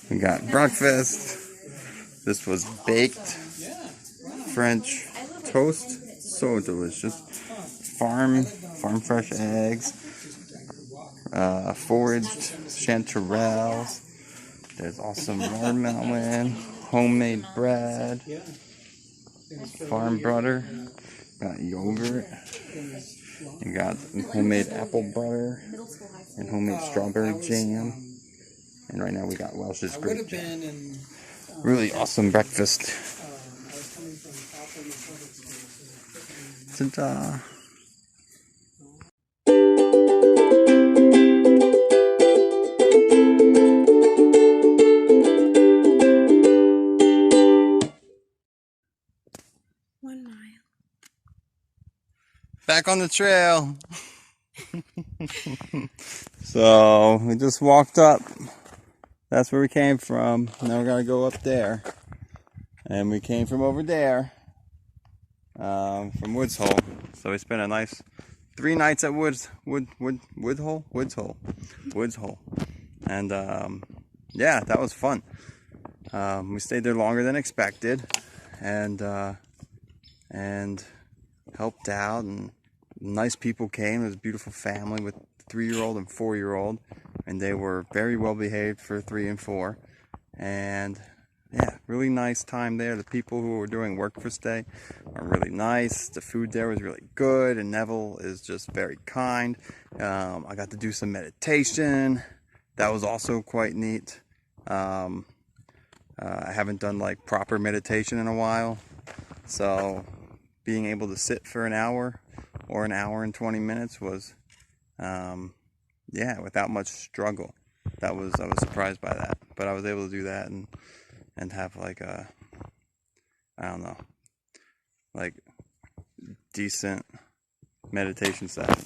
We got breakfast. This was baked French toast, so delicious. Farm fresh eggs, foraged chanterelles. There's also watermelon, homemade bread, farm butter. Got yogurt. You got homemade apple butter and homemade strawberry jam. And right now we got Welch's grape jam. Really awesome breakfast. Ta-da! Back on the trail. So we just walked up. That's where we came from. Now we gotta go up there. And we came from over there. From Woods Hole. So we spent a nice 3 nights at Woods Hole. And yeah, that was fun. We stayed there longer than expected. And helped out, and nice people came. There was a beautiful family with 3-year-old and 4-year-old, and they were very well behaved for 3 and 4. And yeah, really nice time there. The people who were doing work for stay are really nice. The food there was really good, and Neville is just very kind. I got to do some meditation. That was also quite neat. I haven't done like proper meditation in a while, so being able to sit for an hour or an hour and 20 minutes was, yeah, without much struggle. I was surprised by that, but I was able to do that and have like a, I don't know, like decent meditation session.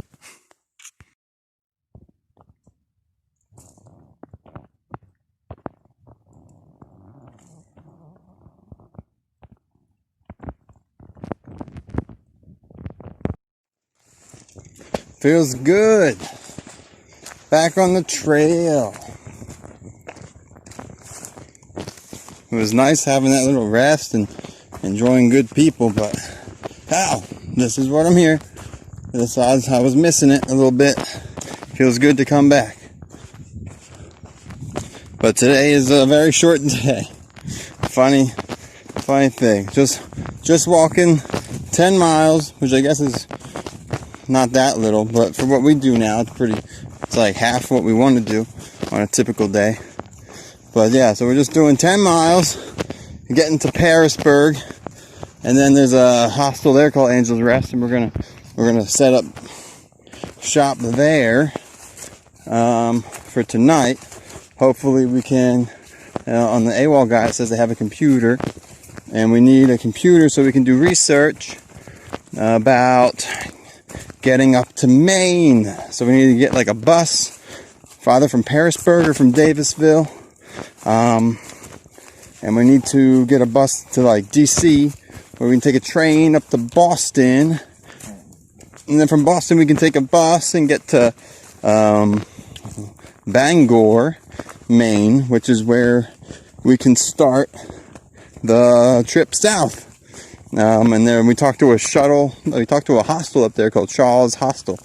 Feels good. Back on the trail. It was nice having that little rest and enjoying good people, but ow, this is what I'm here. I was missing it a little bit. Feels good to come back. But today is a very short day. Funny thing. Just walking 10 miles, which I guess is not that little, but for what we do now, it's like half what we want to do on a typical day. But yeah, so we're just doing 10 miles, getting to Parisburg, and then there's a hostel there called Angel's Rest, and we're gonna set up shop there for tonight. Hopefully we can, on the AWOL guide it says they have a computer, and we need a computer so we can do research about getting up to Maine. So we need to get like a bus, either from Parisburg or from Davisville. And we need to get a bus to like DC, where we can take a train up to Boston. And then from Boston we can take a bus and get to Bangor, Maine, which is where we can start the trip south. And then we talked to a hostel up there called Shaw's Hostel.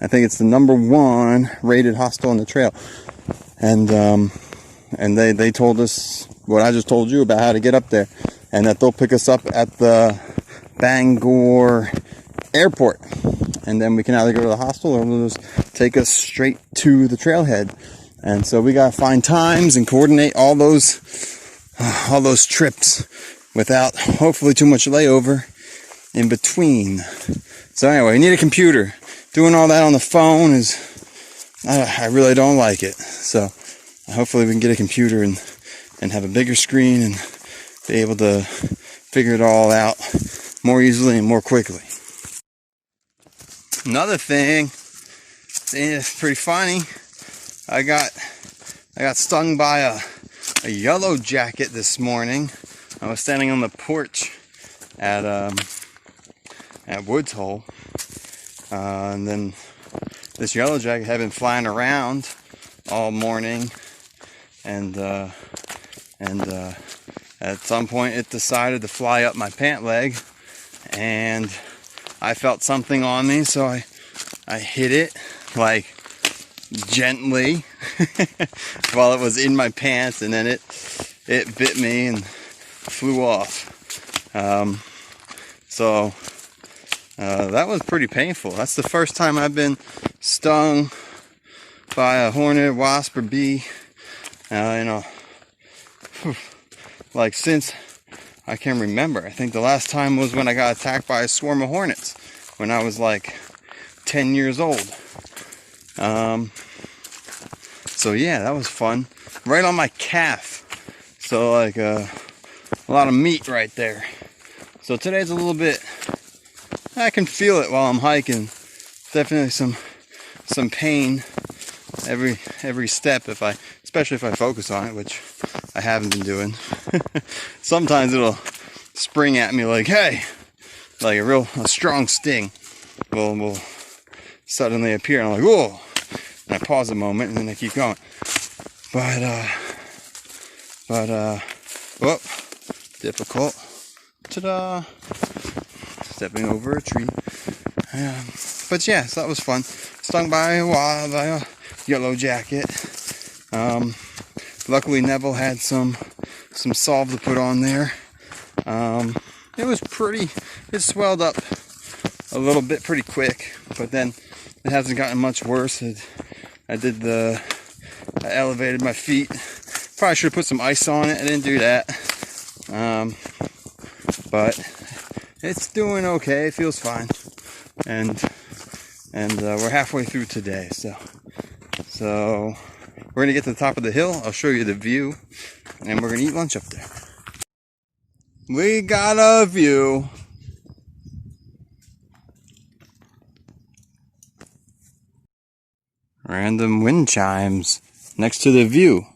I think it's the #1 rated hostel on the trail. And they told us what I just told you about how to get up there, and that they'll pick us up at the Bangor airport. And then we can either go to the hostel or they'll just take us straight to the trailhead. And so we gotta find times and coordinate all those trips without hopefully too much layover in between. So anyway, we need a computer. Doing all that on the phone I really don't like it. So hopefully we can get a computer and have a bigger screen and be able to figure it all out more easily and more quickly. Another thing, it's pretty funny. I got stung by a yellow jacket this morning. I was standing on the porch at Woods Hole, and then this yellow jacket had been flying around all morning, and at some point it decided to fly up my pant leg, and I felt something on me, so I hit it like gently while it was in my pants, and then it bit me and flew off. So that was pretty painful. That's the first time I've been stung by a hornet, wasp, or bee, like since I can remember. I think the last time was when I got attacked by a swarm of hornets when I was like 10 years old. So yeah, that was fun. Right on my calf. So like a lot of meat right there. So today's a little bit, I can feel it while I'm hiking. Definitely some pain every step, especially if I focus on it, which I haven't been doing. Sometimes it'll spring at me like, hey, like a strong sting will suddenly appear, and I'm like, whoa, and I pause a moment and then I keep going. But whoop, difficult. Ta-da! Stepping over a tree. But yeah, so that was fun. Stung by a yellow jacket. Luckily Neville had some salve to put on there. It was it swelled up a little bit pretty quick, but then it hasn't gotten much worse. I elevated my feet. Probably should have put some ice on it. I didn't do that. But it's doing okay. It feels fine. And we're halfway through today. So we're gonna get to the top of the hill. I'll show you the view, and we're gonna eat lunch up there. We got a view. Random wind chimes next to the view.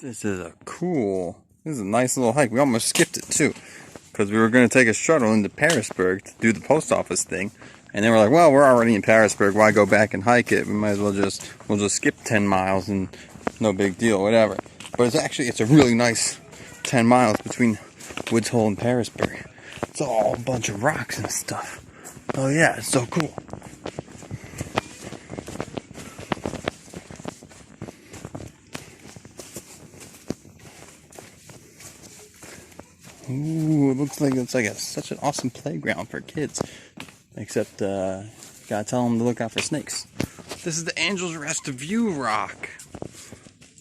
This is a nice little hike. We almost skipped it too, because we were going to take a shuttle into Parisburg to do the post office thing, and then we're like, well, we're already in Parisburg, why go back and hike it? We might as well we'll just skip 10 miles and no big deal, whatever. But it's a really nice 10 miles between Woods Hole and Parisburg. It's all a bunch of rocks and stuff. Oh yeah, it's so cool. Ooh, it looks like such an awesome playground for kids. Except, gotta tell them to look out for snakes. This is the Angel's Rest View Rock,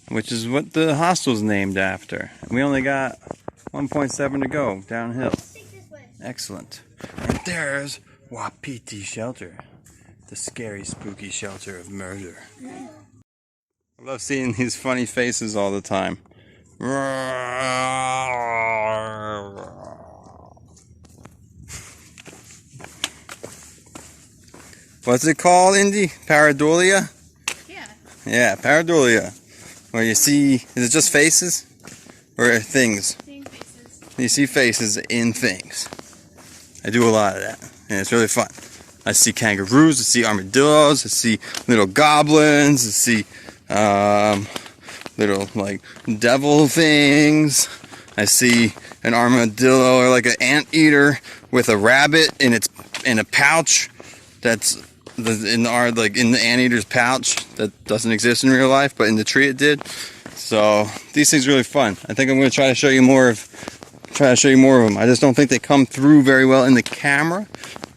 which is what the hostel's named after. And we only got 1.7 to go downhill. Excellent. And there's Wapiti Shelter, the scary, spooky shelter of murder. I love seeing these funny faces all the time. What's it called, Indy? Pareidolia? Yeah. Yeah, pareidolia. Where you see, is it just faces? Or things? Seeing faces. You see faces in things. I do a lot of that, and it's really fun. I see kangaroos, I see armadillos, I see little goblins, I see little like devil things. I see an armadillo or like an anteater with a rabbit in a pouch that's in the anteater's pouch that doesn't exist in real life, but in the tree it did. So these things are really fun. I think I'm going to try to show you more of them. I just don't think they come through very well in the camera,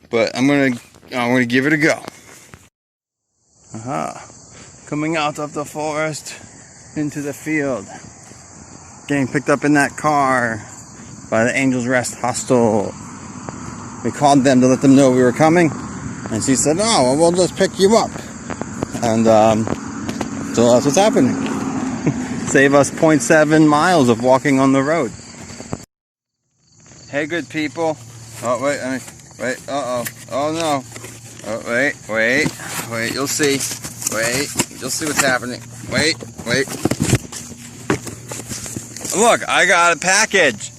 but I'm going to give it a go. Aha. Coming out of the forest into the field. Getting picked up in that car by the Angel's Rest Hostel. We called them to let them know we were coming, and she said, "Oh, well, we'll just pick you up." And so that's what's happening. Save us 0.7 miles of walking on the road. Hey, good people. Oh, wait, uh-oh. Oh, no. Oh, wait, you'll see. Wait, you'll see what's happening. Wait. Look, I got a package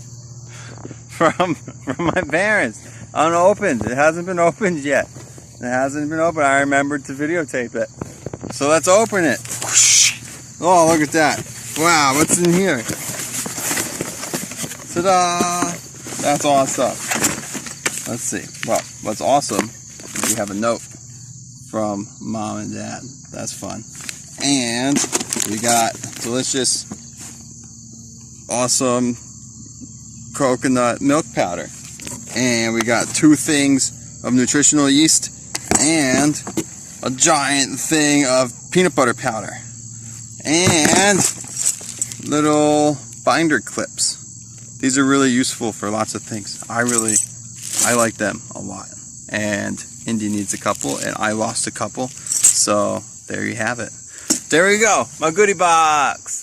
from my parents. unopened. It hasn't been opened yet. It hasn't been opened. I remembered to videotape it. So let's open it. Oh, look at that. Wow, what's in here? Ta-da! That's awesome. Let's see. Well, what's awesome is we have a note from Mom and Dad. That's fun. And we got delicious, awesome coconut milk powder. And we got 2 things of nutritional yeast and a giant thing of peanut butter powder. And little binder clips. These are really useful for lots of things. I like them a lot. And Indy needs a couple, and I lost a couple. So there you have it. There we go, my goodie box.